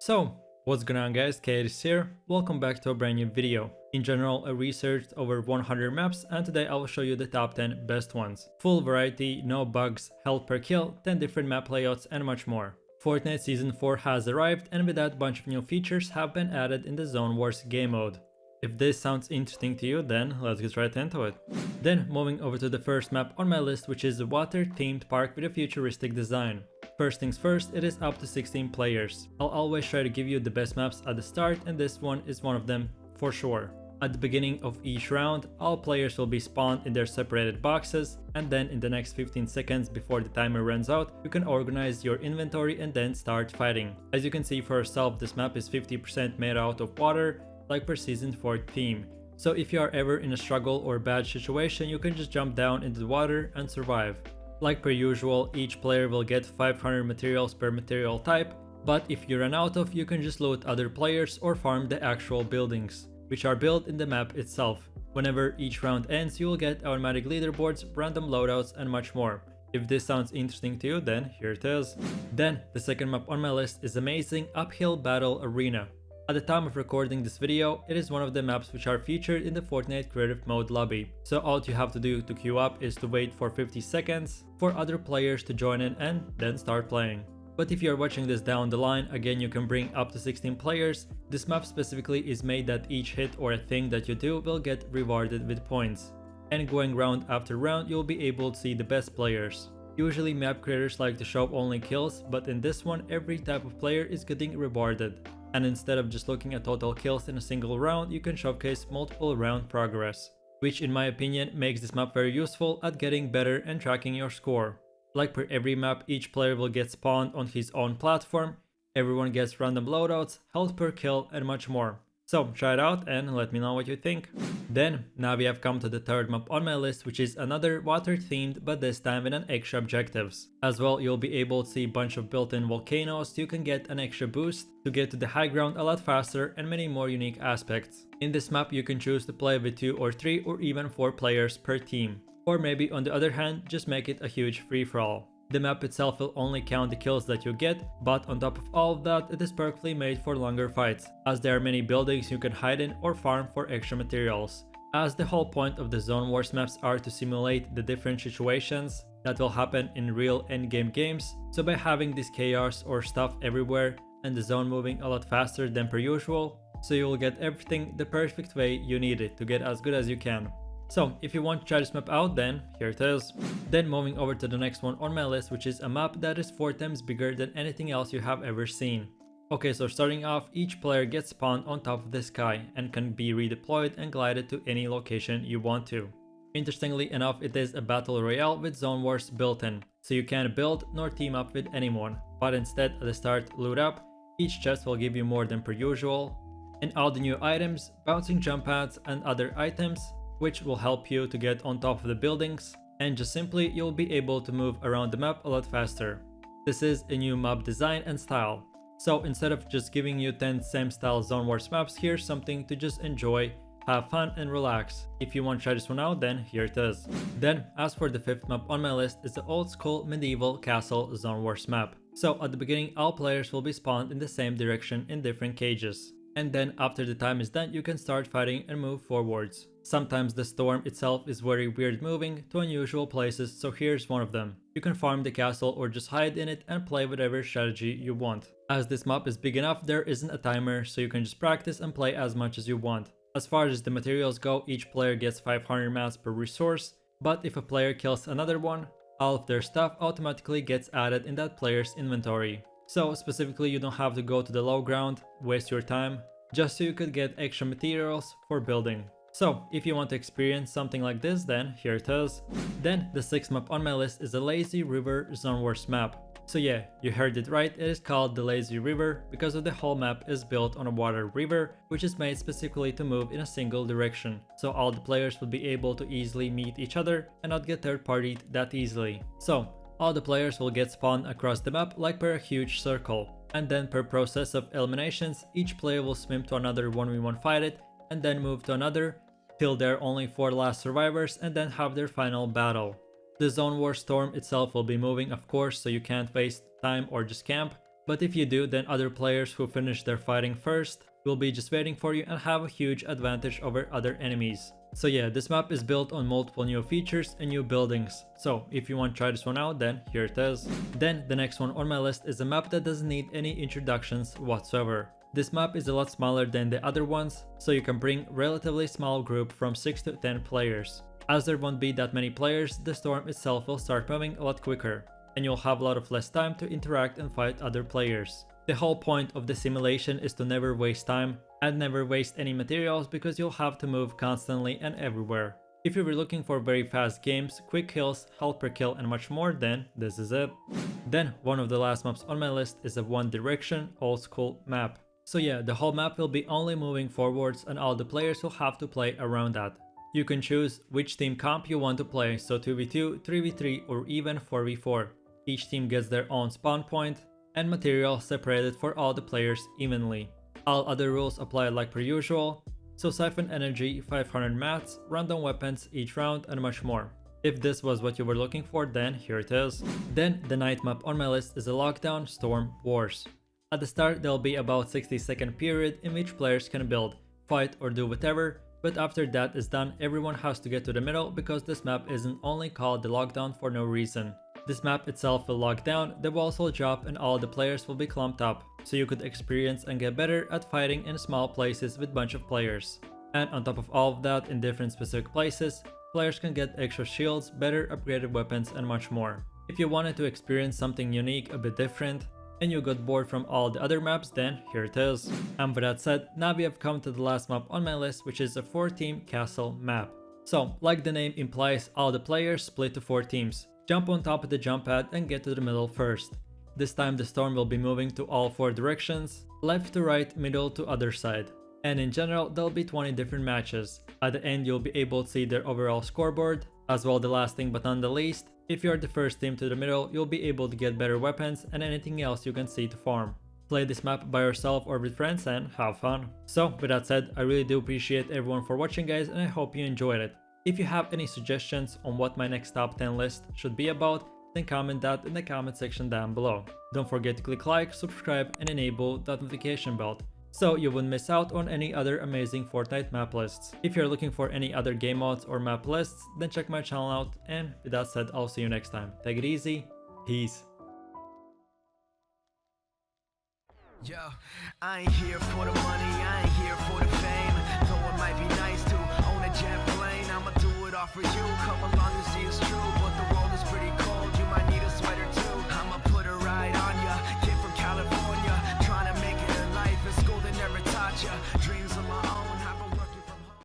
So, what's going on guys, Kaid is here, welcome back to a brand new video. In general, I researched over 100 maps and today I will show you the top 10 best ones. Full variety, no bugs, health per kill, 10 different map layouts and much more. Fortnite Season 4 has arrived and with that a bunch of new features have been added in the Zone Wars game mode. If this sounds interesting to you, then let's get right into it. Then moving over to the first map on my list, which is a water themed park with a futuristic design. First things first, it is up to 16 players. I'll always try to give you the best maps at the start and this one is one of them for sure. At the beginning of each round, all players will be spawned in their separated boxes and then in the next 15 seconds before the timer runs out, you can organize your inventory and then start fighting. As you can see for yourself, this map is 50% made out of water, like per Season 4 theme. So if you are ever in a struggle or bad situation, you can just jump down into the water and survive. Like per usual, each player will get 500 materials per material type, but if you run out of, you can just loot other players or farm the actual buildings, which are built in the map itself. Whenever each round ends, you will get automatic leaderboards, random loadouts and much more. If this sounds interesting to you, then here it is. Then, the second map on my list is amazing Uphill Battle Arena. At the time of recording this video, it is one of the maps which are featured in the Fortnite Creative Mode lobby. So all you have to do to queue up is to wait for 50 seconds for other players to join in and then start playing. But if you are watching this down the line, again you can bring up to 16 players. This map specifically is made that each hit or a thing that you do will get rewarded with points. And going round after round, you'll be able to see the best players. Usually map creators like to show only kills, but in this one every type of player is getting rewarded. And instead of just looking at total kills in a single round, you can showcase multiple round progress, which in my opinion makes this map very useful at getting better and tracking your score. Like per every map, each player will get spawned on his own platform, everyone gets random loadouts, health per kill and much more. So try it out and let me know what you think. Then, now we have come to the third map on my list, which is another water themed but this time with an extra objectives. As well, you'll be able to see a bunch of built-in volcanoes, so you can get an extra boost to get to the high ground a lot faster and many more unique aspects. In this map you can choose to play with 2 or 3 or even 4 players per team. Or maybe on the other hand, just make it a huge free-for-all. The map itself will only count the kills that you get, but on top of all of that, it is perfectly made for longer fights, as there are many buildings you can hide in or farm for extra materials. As the whole point of the Zone Wars maps are to simulate the different situations that will happen in real endgame games, so by having this chaos or stuff everywhere and the zone moving a lot faster than per usual, so you will get everything the perfect way you need it to get as good as you can. So if you want to try this map out, then here it is. Then moving over to the next one on my list, which is a map that is 4 times bigger than anything else you have ever seen. Okay, so starting off, each player gets spawned on top of the sky and can be redeployed and glided to any location you want to. Interestingly enough, it is a battle royale with Zone Wars built in, so you can't build nor team up with anyone, but instead at the start loot up, each chest will give you more than per usual, and all the new items, bouncing jump pads and other items, which will help you to get on top of the buildings, and just simply you'll be able to move around the map a lot faster. This is a new map design and style, so instead of just giving you 10 same style Zone Wars maps, here's something to just enjoy, have fun and relax. If you want to try this one out, then here it is. Then, as for the fifth map on my list, is the old school medieval castle Zone Wars map. So at the beginning, all players will be spawned in the same direction in different cages. And then after the time is done, you can start fighting and move forwards. Sometimes the storm itself is very weird moving to unusual places, so here's one of them. You can farm the castle or just hide in it and play whatever strategy you want. As this map is big enough, there isn't a timer, so you can just practice and play as much as you want. As far as the materials go, each player gets 500 mats per resource, but if a player kills another one, all of their stuff automatically gets added in that player's inventory. So specifically you don't have to go to the low ground, waste your time, just so you could get extra materials for building. So if you want to experience something like this, then here it is. Then the sixth map on my list is the Lazy River Zone Wars map. So yeah, you heard it right, it is called the Lazy River because of the whole map is built on a water river, which is made specifically to move in a single direction. So all the players will be able to easily meet each other and not get third-partied that easily. So all the players will get spawned across the map like per a huge circle. And then per process of eliminations, each player will swim to another 1v1 fight it and then move to another till there are only 4 last survivors and then have their final battle. The Zone War storm itself will be moving of course, so you can't waste time or just camp. But if you do, then other players who finish their fighting first will be just waiting for you and have a huge advantage over other enemies. So yeah, this map is built on multiple new features and new buildings. So if you want to try this one out, then here it is. Then the next one on my list is a map that doesn't need any introductions whatsoever. This map is a lot smaller than the other ones, so you can bring relatively small group from 6 to 10 players. As there won't be that many players, the storm itself will start moving a lot quicker, and you'll have a lot of less time to interact and fight other players. The whole point of the simulation is to never waste time and never waste any materials because you'll have to move constantly and everywhere. If you were looking for very fast games, quick kills, health per kill and much more, then this is it. Then one of the last maps on my list is a one direction old school map. So yeah, the whole map will be only moving forwards and all the players will have to play around that. You can choose which team comp you want to play, so 2v2, 3v3 or even 4v4. Each team gets their own spawn point and material separated for all the players evenly. All other rules apply like per usual, so siphon energy, 500 mats, random weapons each round and much more. If this was what you were looking for, then here it is. Then the night map on my list is a lockdown storm wars. At the start there'll be about 60-second period in which players can build, fight or do whatever, but after that is done everyone has to get to the middle because this map isn't only called the lockdown for no reason. This map itself will lock down, the walls will drop and all the players will be clumped up, so you could experience and get better at fighting in small places with bunch of players. And on top of all of that, in different specific places, players can get extra shields, better upgraded weapons and much more. If you wanted to experience something unique, a bit different, and you got bored from all the other maps, then here it is. And with that said, now we have come to the last map on my list, which is a 4-team castle map. So, like the name implies, all the players split to 4 teams. Jump on top of the jump pad and get to the middle first. This time the storm will be moving to all 4 directions, left to right, middle to other side. And in general, there'll be 20 different matches. At the end, you'll be able to see their overall scoreboard. As well, the last thing but not the least, if you're the first team to the middle, you'll be able to get better weapons and anything else you can see to farm. Play this map by yourself or with friends and have fun. So with that said, I really do appreciate everyone for watching guys and I hope you enjoyed it. If you have any suggestions on what my next top 10 list should be about, then comment that in the comment section down below. Don't forget to click like, subscribe and enable that notification bell, so you wouldn't miss out on any other amazing Fortnite map lists. If you're looking for any other game mods or map lists, then check my channel out, and with that said, I'll see you next time. Take it easy, peace. Yo, I ain't here for the money, I ain't here for the fame. Though it might be nice to own a jet plane, I'ma do it all for you. Come along and see it's true, but the